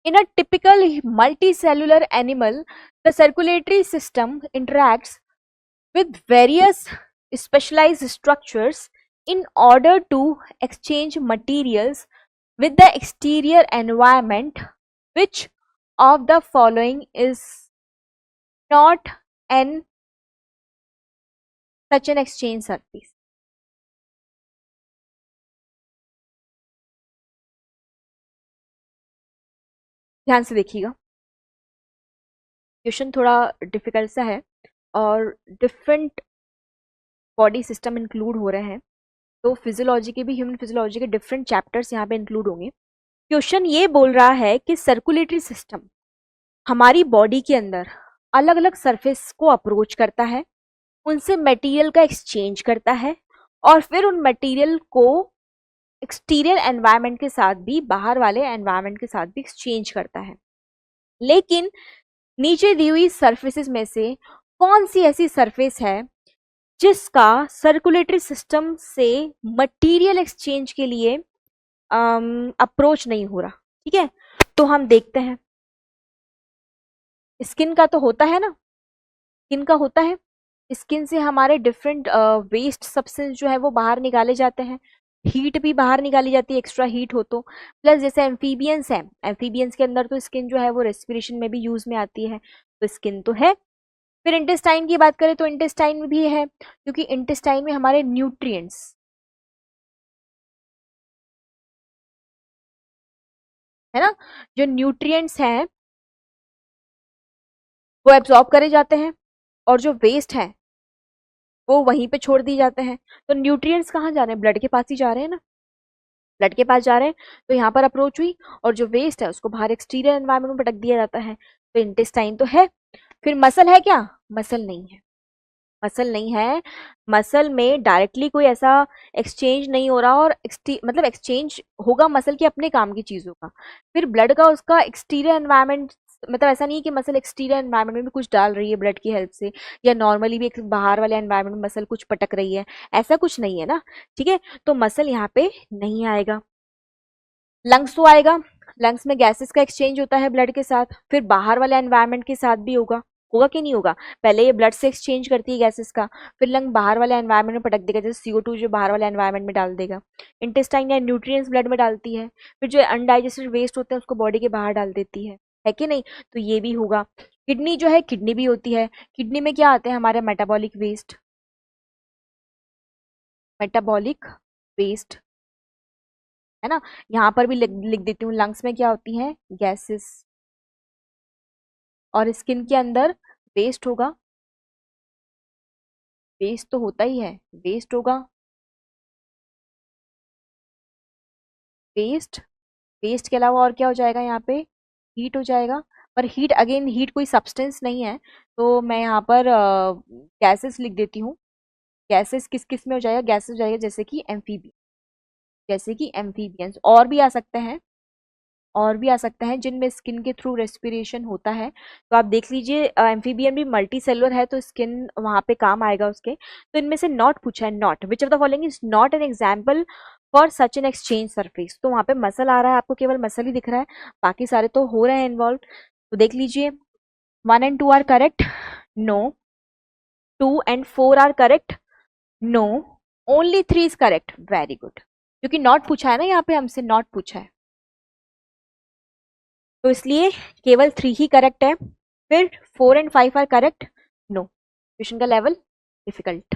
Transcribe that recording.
In a typical multicellular animal, the circulatory system interacts with various specialized structures in order to exchange materials with the exterior environment. Which of the following is not an such an exchange surface? ध्यान से देखिएगा, question थोड़ा difficult सा है और different body system include हो रहे हैं, तो फिजियोलॉजी के भी, ह्यूमन फिजियोलॉजी के डिफरेंट चैप्टर्स यहाँ पे इंक्लूड होंगे। क्वेश्चन ये बोल रहा है कि सर्कुलेटरी सिस्टम हमारी बॉडी के अंदर अलग अलग सरफेस को अप्रोच करता है, उनसे मटेरियल का एक्सचेंज करता है और फिर उन मटेरियल को एक्सटीरियर एनवायरनमेंट के साथ भी, बाहर वाले एनवायरनमेंट के साथ भी एक्सचेंज करता है। लेकिन नीचे दी हुई सरफेसेस में से कौन सी ऐसी सरफेस है जिसका सर्कुलेटरी सिस्टम से मटेरियल एक्सचेंज के लिए अप्रोच नहीं हो रहा? ठीक है, तो हम देखते हैं। स्किन का तो होता है ना, स्किन का होता है, स्किन से हमारे डिफरेंट वेस्ट सब्सटेंस जो है वो बाहर निकाले जाते हैं, हीट भी बाहर निकाली जाती है, एक्स्ट्रा हीट हो तो। प्लस जैसे एम्फीबियंस है, एम्फीबियंस के अंदर तो स्किन जो है वो रेस्पिरेशन में भी यूज में आती है, तो स्किन तो है। फिर इंटेस्टाइन की बात करें तो इंटेस्टाइन में भी है, क्योंकि इंटेस्टाइन में हमारे न्यूट्रिएंट्स है ना, जो न्यूट्रिएंट्स हैं वो एब्जॉर्ब करे जाते हैं और जो वेस्ट है वो वहीं पे छोड़ दिए जाते हैं। तो न्यूट्रिएंट्स कहाँ जा रहे हैं? ब्लड के पास ही जा रहे हैं ना, ब्लड के पास जा रहे हैं, तो यहाँ पर अप्रोच हुई और जो वेस्ट है उसको बाहर एक्सटीरियर एनवायरनमेंट में पटक दिया जाता है, तो इंटेस्टाइन तो है। फिर मसल है क्या? मसल नहीं है, मसल नहीं है। मसल में डायरेक्टली कोई ऐसा एक्सचेंज नहीं हो रहा, और मतलब एक्सचेंज होगा मसल के अपने काम की चीजों का। फिर ब्लड का उसका एक्सटीरियर एनवायरनमेंट, मतलब ऐसा नहीं है कि मसल एक्सटीरियर एनवायरनमेंट में भी कुछ डाल रही है ब्लड की हेल्प से, या नॉर्मली भी एक बाहर वाले एनवायरनमेंट में मसल कुछ पटक रही है, ऐसा कुछ नहीं है ना। ठीक है, तो मसल यहाँ पे नहीं आएगा। लंग्स तो आएगा, लंग्स में गैसेस का एक्सचेंज होता है ब्लड के साथ, फिर बाहर वाले एनवायरनमेंट के साथ भी होगा, होगा कि नहीं होगा? पहले ये ब्लड से एक्सचेंज करती है गैसेस का, फिर लंग बाहर वाले एनवायरनमेंट में पटक देगा, जैसे CO2 जो बाहर वाले एनवायरनमेंट में डाल देगा। इंटेस्टाइन या न्यूट्रिएंट्स ब्लड में डालती है, फिर जो अनडाइजेस्टेड वेस्ट होते हैं उसको बॉडी के बाहर डाल देती है कि नहीं? तो ये भी होगा। किडनी जो है, किडनी भी होती है, किडनी में क्या आते हैं? हमारे मेटाबॉलिक वेस्ट, मेटाबॉलिक वेस्ट है ना। यहाँ पर भी लिख देती हूँ, लंग्स में क्या होती हैं? गैसेस। और स्किन के अंदर वेस्ट होगा, वेस्ट तो होता ही है, वेस्ट होगा, वेस्ट। वेस्ट के अलावा और क्या हो जाएगा यहाँ पे? हीट हो जाएगा। पर हीट, अगेन हीट कोई सब्सटेंस नहीं है, तो मैं यहाँ पर गैसेस लिख देती हूँ। गैसेस किस किस में हो जाएगा? गैसेस हो जाएगा जैसे कि एम्फीबियन, जैसे कि एम्फीबियंस। और भी आ सकते हैं, और भी आ सकते हैं जिनमें स्किन के थ्रू रेस्पिरेशन होता है, तो आप देख लीजिए। एम्फीबियन भी मल्टी सेलुलर है, तो स्किन वहां पे काम आएगा उसके। तो इनमें से नॉट पूछा है, not which of the following is not an example for such an exchange surface. तो वहां पे मसल आ रहा है, आपको केवल मसल ही दिख रहा है, बाकी सारे तो हो रहे हैं इन्वॉल्व। तो देख लीजिए, 1 and 2 are correct, no. 2 and 4 are correct, no. Only 3 is correct, very good. क्योंकि नॉट पूछा है ना, यहाँ पे हमसे नॉट पूछा है, तो इसलिए केवल 3 ही करेक्ट है। फिर 4 and 5 are correct, no. Question का लेवल डिफिकल्ट।